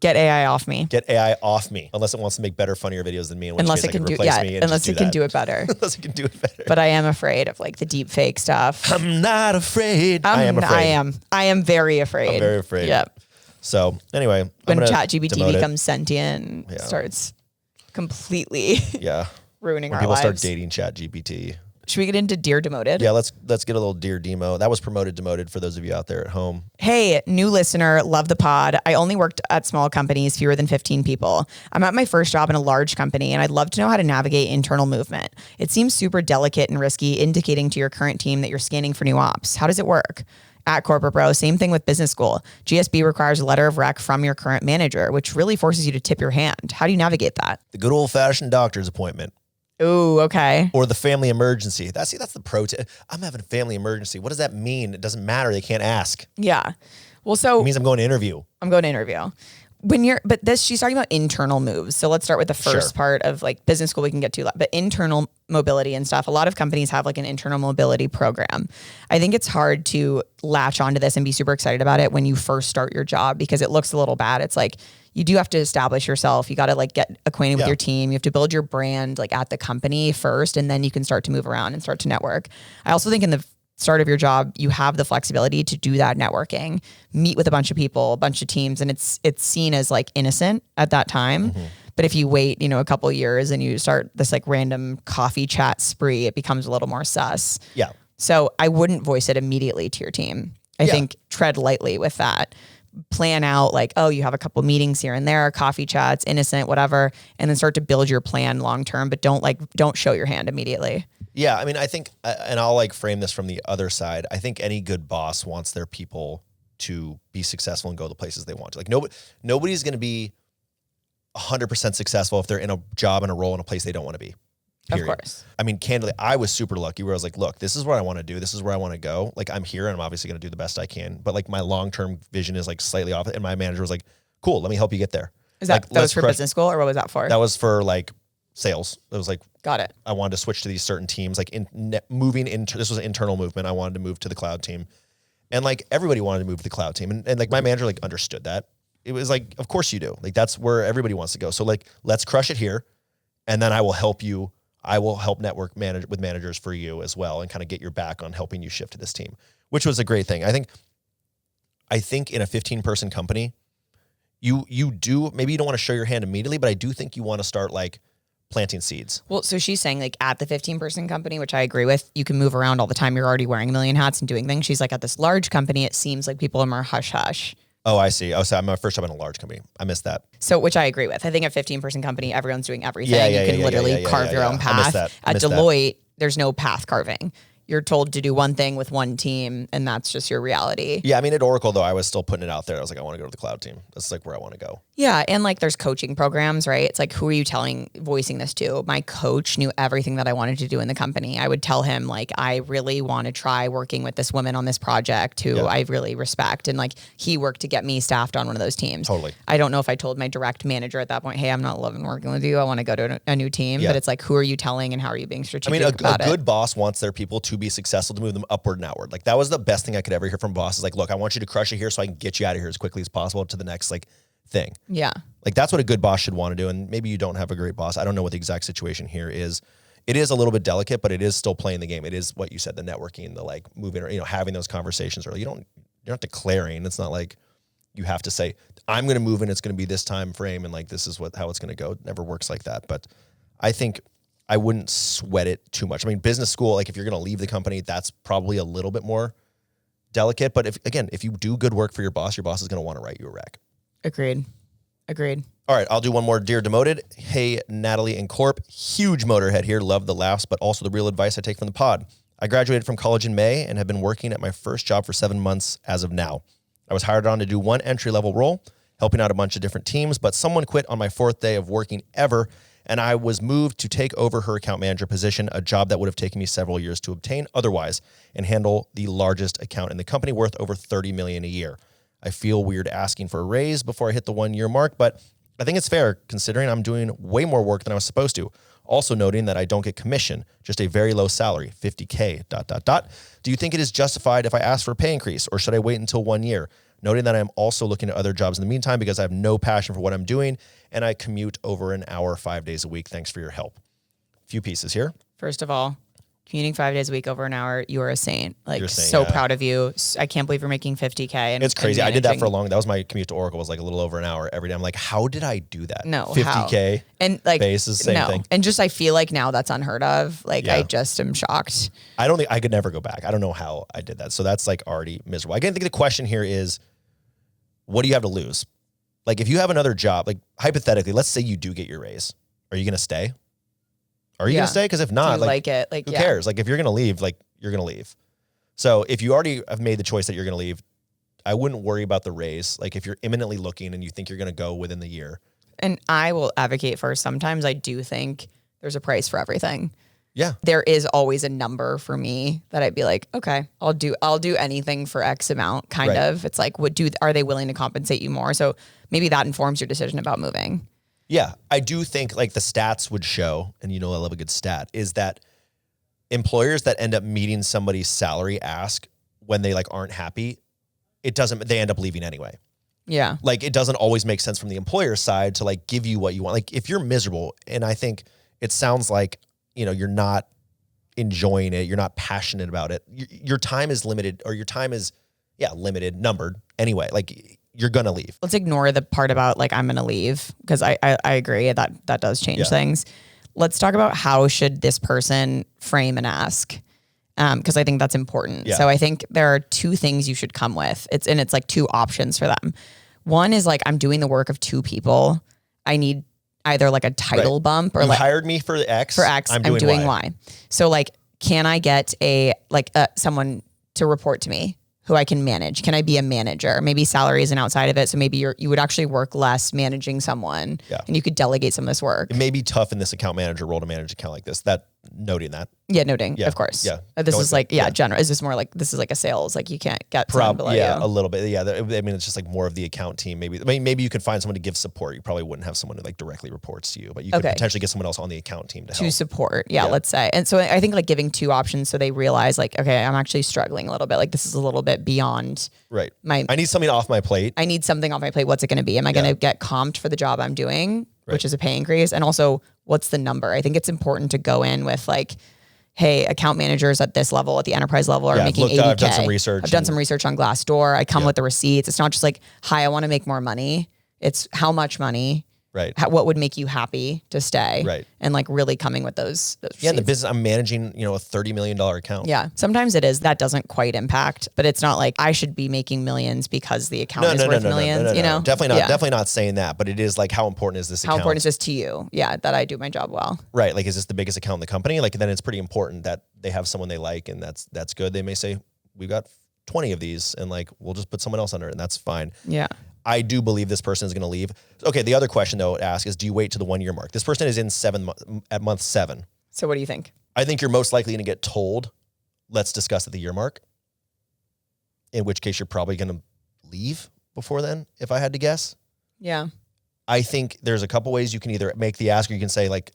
Get AI off me. Get AI off me. Unless it wants to make better, funnier videos than me. In which Unless case it can I do, replace me and unless just it can that. do it better. Unless it can do it better. But I am afraid of like the deep fake stuff. I'm not afraid. I am afraid. I am very afraid. I'm very afraid. Yep. So anyway, When I'm gonna ChatGPT demote it. becomes sentient, starts completely Yeah. ruining When our people lives. start dating ChatGPT, Should we get into Dear Demoted? Yeah, let's get a little Dear Demo. That was promoted, demoted for those of you out there at home. Hey, new listener, love the pod. I only worked at small companies, fewer than 15 people. I'm at my first job in a large company, and I'd love to know how to navigate internal movement. It seems super delicate and risky, indicating to your current team that you're scanning for new ops. How does it work? At Corporate Bro, same thing with business school. GSB requires a letter of rec from your current manager, which really forces you to tip your hand. How do you navigate that? The good old-fashioned doctor's appointment. Ooh, okay. Or the family emergency. That's the pro tip. I'm having a family emergency. What does that mean? It doesn't matter. They can't ask. Yeah. Well, so it means I'm going to interview. She's talking about internal moves. So let's start with the first part of like business school we can get to, but internal mobility and stuff. A lot of companies have like an internal mobility program. I think it's hard to latch onto this and be super excited about it when you first start your job because it looks a little bad. It's like, you do have to establish yourself. You got to like get acquainted with your team. You have to build your brand like at the company first, and then you can start to move around and start to network. I also think in the start of your job, you have the flexibility to do that networking, meet with a bunch of people, a bunch of teams, and it's seen as like innocent at that time. Mm-hmm. But if you wait, a couple of years and you start this like random coffee chat spree, it becomes a little more sus. Yeah. So I wouldn't voice it immediately to your team. I think tread lightly with that. Plan out like, oh, you have a couple meetings here and there, coffee chats, innocent, whatever, and then start to build your plan long term, but don't show your hand immediately. Yeah, I mean, I think, and I'll like frame this from the other side. I think any good boss wants their people to be successful and go the places they want to. Like nobody's going to be 100% successful if they're in a job and a role in a place they don't want to be. Period. Of course. I mean, candidly, I was super lucky where I was like, look, this is what I want to do. This is where I want to go. Like, I'm here and I'm obviously going to do the best I can. But like my long-term vision is like slightly off. And my manager was like, cool, let me help you get there. Is that, that was for business school or what was that for? That was for like sales. It was like, got it. I wanted to switch to these certain teams, like moving into, this was an internal movement. I wanted to move to the cloud team. And like everybody wanted to move to the cloud team. And like my manager like understood that. It was like, of course you do. Like that's where everybody wants to go. So like, let's crush it here. And then I will help you. I will help network with managers for you as well and kind of get your back on helping you shift to this team, which was a great thing. I think in a 15-person company, you do, maybe you don't want to show your hand immediately, but I do think you want to start like planting seeds. Well, so she's saying like at the 15-person company, which I agree with, you can move around all the time. You're already wearing a million hats and doing things. She's like at this large company, it seems like people are more hush hush. Oh, I see. So I'm my first job in a large company. I missed that. So, which I agree with. I think a 15-person company, everyone's doing everything. You can literally carve your own path. At Deloitte, there's no path carving. You're told to do one thing with one team, and that's just your reality. Yeah, I mean, at Oracle, though, I was still putting it out there. I was like, I want to go to the cloud team. That's like where I want to go. Yeah, and like there's coaching programs, right? It's like, who are you voicing this to? My coach knew everything that I wanted to do in the company. I would tell him, like, I really want to try working with this woman on this project who I really respect. And like, he worked to get me staffed on one of those teams. Totally. I don't know if I told my direct manager at that point, hey, I'm not loving working with you. I want to go to a new team. Yeah. But it's like, who are you telling and how are you being strategic about it? A good boss wants their people to be successful, to move them upward and outward. Like that was the best thing I could ever hear from bosses. Like, look, I want you to crush it here so I can get you out of here as quickly as possible to the next like thing. Yeah. Like that's what a good boss should want to do. And maybe you don't have a great boss. I don't know what the exact situation here is. It is a little bit delicate, but it is still playing the game. It is what you said, the networking, the like moving or, having those conversations early. You're not declaring. It's not like you have to say, I'm going to move and it's going to be this time frame. And like, this is how it's going to go. It never works like that. But I think I wouldn't sweat it too much. I mean, business school, like if you're going to leave the company, that's probably a little bit more delicate. But if you do good work for your boss is going to want to write you a rec. Agreed. All right, I'll do one more. Dear Demoted. Hey, Natalie and Corp. Huge Motorhead here. Love the laughs, but also the real advice I take from the pod. I graduated from college in May and have been working at my first job for 7 months as of now. I was hired on to do one entry-level role, helping out a bunch of different teams, but someone quit on my 4th day of working ever, and I was moved to take over her account manager position, a job that would have taken me several years to obtain otherwise, and handle the largest account in the company worth over $30 million a year. I feel weird asking for a raise before I hit the 1-year mark, but I think it's fair considering I'm doing way more work than I was supposed to. Also noting that I don't get commission, just a very low salary, $50K. Do you think it is justified if I ask for a pay increase, or should I wait until 1 year? Noting that I'm also looking at other jobs in the meantime because I have no passion for what I'm doing and I commute over an hour 5 days a week. Thanks for your help. Few pieces here. First of all, Commuting 5 days a week over an hour, you are a saint. Like, You're a saint, so proud of you. I can't believe you're making 50K. And it's crazy. I did that for a long. That was my commute to Oracle. Was like a little over an hour every day. I'm like, how did I do that? No, 50K and like base is the same thing. And just I feel like now that's unheard of. Like I just am shocked. I don't think I could never go back. I don't know how I did that. So that's like already miserable. I think the question here is, what do you have to lose? Like if you have another job, like hypothetically, let's say you do get your raise. Are you going to stay? Are you going to stay? Because if not, like it, like, who cares? Like if you're going to leave, like you're going to leave. So if you already have made the choice that you're going to leave, I wouldn't worry about the raise. Like if you're imminently looking and you think you're going to go within the year. And I will advocate for, sometimes I do think there's a price for everything. Yeah. There is always a number for me that I'd be like, okay, I'll do anything for X amount kind of. It's like, are they willing to compensate you more? So maybe that informs your decision about moving. Yeah, I do think like the stats would show, and I love a good stat, is that employers that end up meeting somebody's salary ask when they like aren't happy, they end up leaving anyway. Yeah. Like it doesn't always make sense from the employer side to like give you what you want. Like if you're miserable, and I think it sounds like, you're not enjoying it, you're not passionate about it, your time is limited, or your time is, limited, numbered anyway. Like you're going to leave. Let's ignore the part about like, I'm going to leave, because I agree that does change things. Let's talk about how should this person frame and ask, because I think that's important. Yeah. So I think there are two things you should come with. It's like two options for them. One is like, I'm doing the work of two people. I need either like a title bump, or you like hired me for X. I'm doing Y. So like, can I get someone to report to me who I can manage? Can I be a manager? Maybe salary isn't outside of it. So maybe you would actually work less managing someone, and you could delegate some of this work. It may be tough in this account manager role to manage an account like this. Noting that. Yeah, noting, of course. Yeah. This is like, general. Is this more like, this is like a sales, like you can't get someone below you? A little bit. Yeah. I mean, it's just like more of the account team. Maybe you could find someone to give support. You probably wouldn't have someone who like directly reports to you, but you could potentially get someone else on the account team to help. Support. Yeah, let's say. And so I think like giving two options so they realize like, okay, I'm actually struggling a little bit. Like this is a little bit beyond I need something off my plate. I need something off my plate. What's it going to be? Am I going to get comped for the job I'm doing, which is a pay increase? And also, what's the number? I think it's important to go in with like, hey, account managers at this level, at the enterprise level, are making 80K. I've done some research. I've done some research on Glassdoor. I come with the receipts. It's not just like, hi, I want to make more money. It's how much money. Right. What would make you happy to stay? Right. And like really coming with those receipts. Yeah, in the business, I'm managing, a $30 million account. Yeah. Sometimes it is. That doesn't quite impact, but it's not like I should be making millions because the account is worth millions. No. Definitely not saying that, but it is like, how important is this account? How important is this to you? Yeah, that I do my job well. Right. Like, is this the biggest account in the company? Like, then it's pretty important that they have someone they like, and that's good. They may say, we've got 20 of these, and like, we'll just put someone else under it, and that's fine. Yeah. I do believe this person is going to leave. Okay, the other question though to ask is, do you wait to the 1 year mark? This person is in at month 7. So what do you think? I think you're most likely going to get told, let's discuss at the year mark. In which case you're probably going to leave before then, if I had to guess. Yeah. I think there's a couple ways you can either make the ask, or you can say like,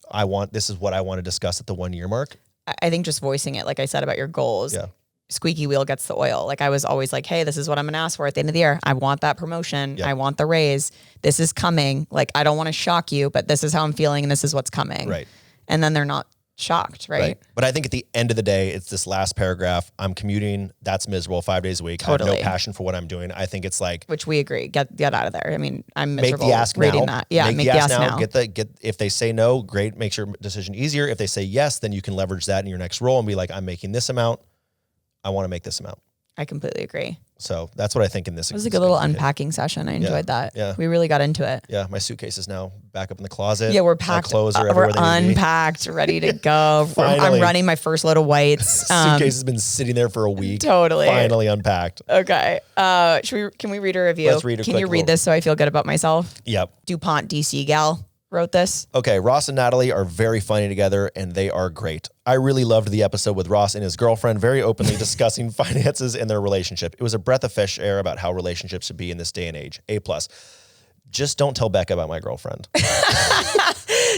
this is what I want to discuss at the 1 year mark. I think just voicing it, like I said about your goals. Yeah. Squeaky wheel gets the oil. Like I was always like, hey, this is what I'm going to ask for at the end of the year. I want that promotion. Yeah. I want the raise. This is coming. Like, I don't want to shock you, but this is how I'm feeling and this is what's coming. Right. And then they're not shocked, right? But I think at the end of the day, it's this last paragraph. I'm commuting. That's miserable 5 days a week. Totally. I have no passion for what I'm doing. I think it's like, which we agree. Get out of there. I mean, I'm miserable make the ask reading now. that. Yeah, make the ask now. If they say no, great. Makes your decision easier. If they say yes, then you can leverage that in your next role and be like, I'm making this amount. I want to make this amount. I completely agree. So that's what I think in this. It was a good little unpacking session. I enjoyed that. Yeah. We really got into it. Yeah. My suitcase is now back up in the closet. Yeah, we're packed. My clothes are we're everywhere they need to be. unpacked, ready to go. I'm running my first load of whites. Suitcase has been sitting there for a week. Totally. Finally unpacked. Okay. Can we read a review? Let's read a Can you read this so I feel good about myself? Yep. DuPont DC gal wrote this. Okay, Ross and Natalie are very funny together, and they are great. I really loved the episode with Ross and his girlfriend very openly discussing finances and their relationship. It was a breath of fresh air about how relationships should be in this day and age. A+. Just don't tell Becca about my girlfriend.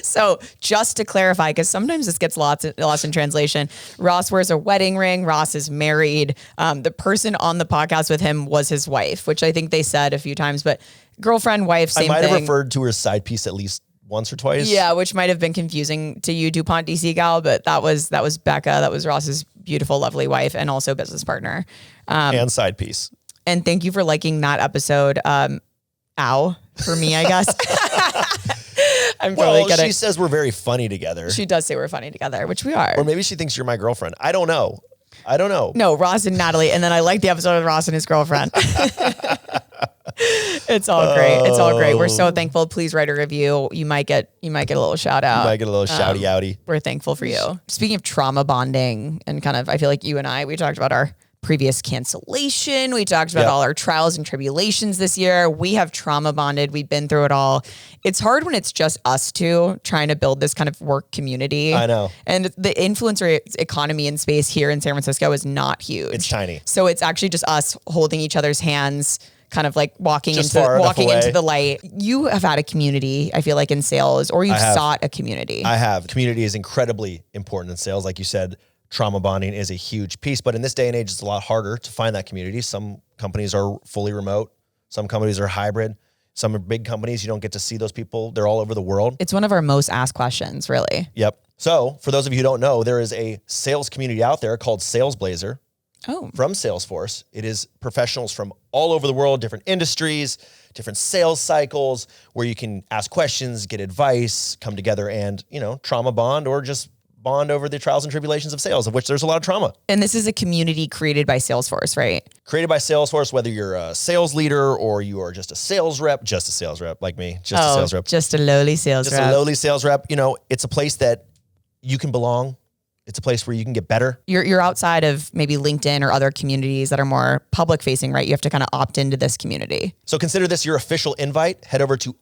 So just to clarify, because sometimes this gets lost in translation, Ross wears a wedding ring. Ross is married. The person on the podcast with him was his wife, which I think they said a few times, but girlfriend, wife, same thing. I might have referred to her side piece at least once or twice. Yeah, which might have been confusing to you, DuPont DC gal, but that was Becca. That was Ross's beautiful, lovely wife and also business partner. And side piece. And thank you for liking that episode. Ow, for me, I guess. I'm totally kidding. She says we're very funny together. She does say we're funny together, which we are. Or maybe she thinks you're my girlfriend. I don't know. No, Ross and Natalie. And then I like the episode with Ross and his girlfriend. It's all great. It's all great. We're so thankful. Please write a review. You might get a little shout out. You might get a little shouty outy. We're thankful for you. Speaking of trauma bonding and kind of, I feel like you and I, we talked about our previous cancellation. We talked about all our trials and tribulations this year. We have trauma bonded. We've been through it all. It's hard when it's just us two trying to build this kind of work community. I know. And the influencer economy in space here in San Francisco is not huge. It's tiny. So it's actually just us holding each other's hands, kind of like walking into the light. You have had a community, I feel like, in sales, or you've sought a community. I have. Community is incredibly important in sales. Like you said, trauma bonding is a huge piece, but in this day and age, it's a lot harder to find that community. Some companies are fully remote. Some companies are hybrid. Some are big companies. You don't get to see those people. They're all over the world. It's one of our most asked questions, really. Yep. So for those of you who don't know, there is a sales community out there called Sales Blazer. From Salesforce. It is professionals from all over the world, different industries, different sales cycles, where you can ask questions, get advice, come together and, trauma bond, or just bond over the trials and tribulations of sales, of which there's a lot of trauma. And this is a community created by Salesforce, right? Created by Salesforce, whether you're a sales leader or you are just a sales rep like me, a sales rep. Just a lowly sales rep. Just a lowly sales rep. It's a place that you can belong. It's a place where you can get better. You're outside of maybe LinkedIn or other communities that are more public facing, right? You have to kind of opt into this community. So consider this your official invite. Head over to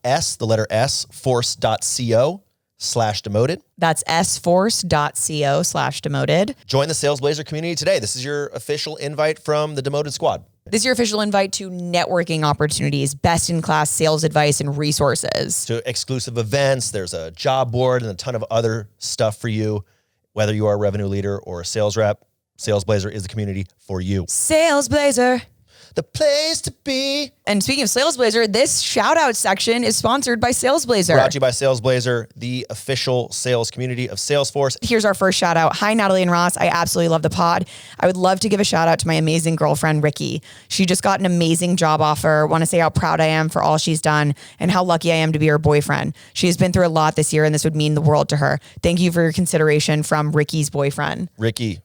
force.co/demoted. That's sforce.co/demoted. Join the Sales Blazer community today. This is your official invite from the Demoted Squad. This is your official invite to networking opportunities, best-in-class sales advice and resources. To exclusive events, there's a job board and a ton of other stuff for you. Whether you are a revenue leader or a sales rep, Sales Blazer is the community for you. Sales Blazer. The place to be. And speaking of Sales Blazer, this shout out section is sponsored by Sales Blazer. Brought to you by Sales Blazer, the official sales community of Salesforce. Here's our first shout out. Hi, Natalie and Ross. I absolutely love the pod. I would love to give a shout out to my amazing girlfriend, Ricky. She just got an amazing job offer. Want to say how proud I am for all she's done and how lucky I am to be her boyfriend. She has been through a lot this year and this would mean the world to her. Thank you for your consideration from Ricky's boyfriend. Ricky's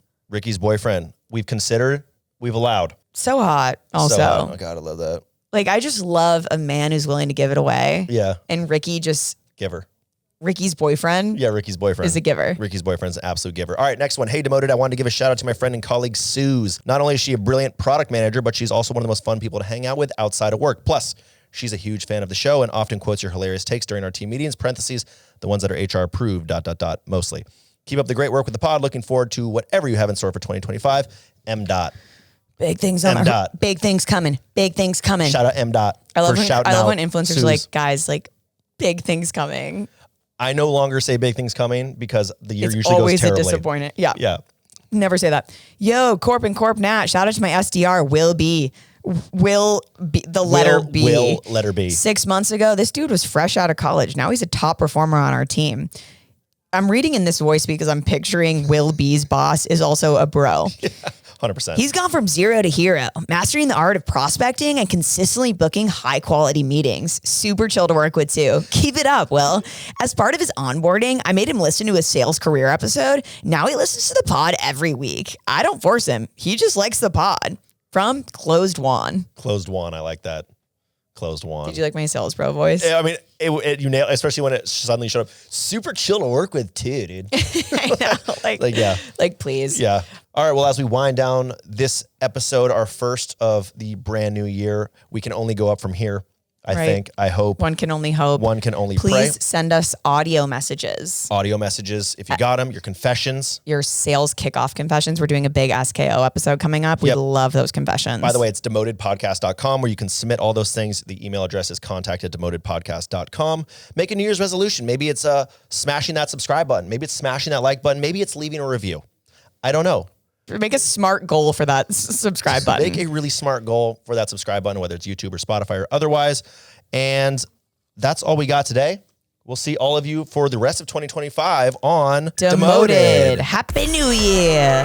boyfriend. We've considered, we've allowed. So hot also. So hot. Oh my God, I love that. Like, I just love a man who's willing to give it away. Yeah. And Ricky just... Giver. Ricky's boyfriend? Yeah, Ricky's boyfriend. Is a giver. Ricky's boyfriend's an absolute giver. All right, next one. Hey, Demoted, I wanted to give a shout out to my friend and colleague, Suze. Not only is she a brilliant product manager, but she's also one of the most fun people to hang out with outside of work. Plus, she's a huge fan of the show and often quotes your hilarious takes during our team meetings, parentheses, the ones that are HR approved, ... mostly. Keep up the great work with the pod. Looking forward to whatever you have in store for 2025. M. Big things on big things coming. Big things coming. Shout out M. I love when influencers are like, guys, like, big things coming. I no longer say big things coming because the year usually goes terribly. It's always a disappointment. Yeah. Yeah. Never say that. Yo, Corp and Corp Nat. Shout out to my SDR, Will B. The letter B. Will letter B. 6 months ago, this dude was fresh out of college. Now he's a top performer on our team. I'm reading in this voice because I'm picturing Will B's boss is also a bro. Yeah. 100%. He's gone from zero to hero, mastering the art of prospecting and consistently booking high quality meetings. Super chill to work with too. Keep it up, Will. As part of his onboarding, I made him listen to a sales career episode. Now he listens to the pod every week. I don't force him. He just likes the pod. From Closed Juan. Closed Juan. I like that. Closed Juan. Did you like my sales bro voice? Yeah, I mean, you nailed, especially when it suddenly showed up. Super chill to work with too, dude. I know. Yeah. Like, please. Yeah. All right. Well, as we wind down this episode, our first of the brand new year, we can only go up from here. I hope. One can only hope. One can only pray. Please send us audio messages. Audio messages. If you got them, your confessions. Your sales kickoff confessions. We're doing a big SKO episode coming up. We love those confessions. By the way, it's demotedpodcast.com where you can submit all those things. The email address is contact@demotedpodcast.com. Make a New Year's resolution. Maybe it's smashing that subscribe button. Maybe it's smashing that like button. Maybe it's leaving a review. I don't know. Make a smart goal for that subscribe button. Make a really smart goal for that subscribe button, whether it's YouTube or Spotify or otherwise. And that's all we got today. we'll see all of you for the rest of 2025 on Demoted. Happy New Year.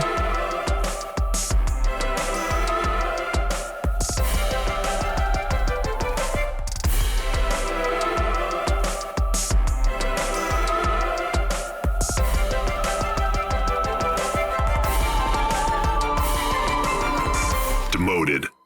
Demoted.